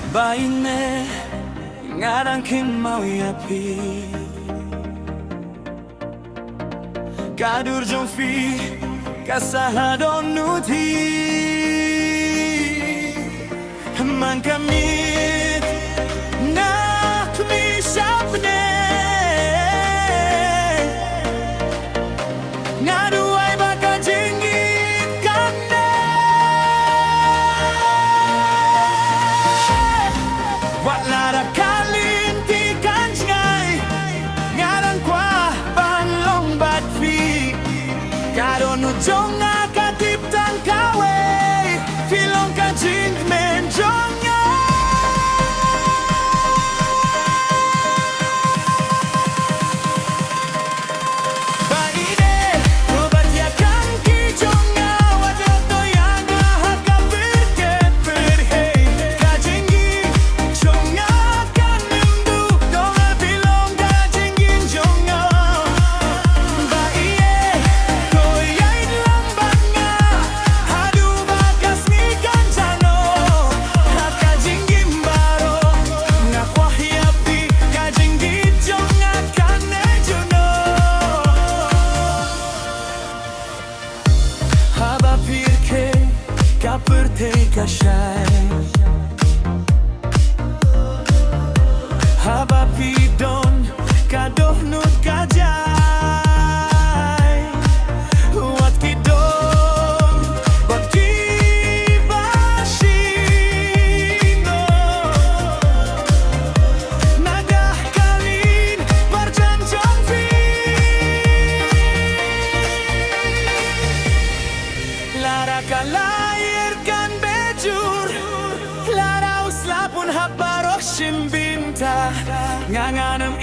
Iaineh ngarang Kynmaw yapi kadur jomfi kasah dohnud man kamit nak mi sabne ngaduai baka jingieit kane wat lara kalin ti kansngai ngarang kwa banlong bat fi kadohnud jonga katip tan kawe filong ka jingmen jonga Haba pidon kadohnud kajai wat kidon wat kiba shino nadah kalin berjanjang fi lara kalahirkan bejur lara uslapun habarok shimbinta nganganem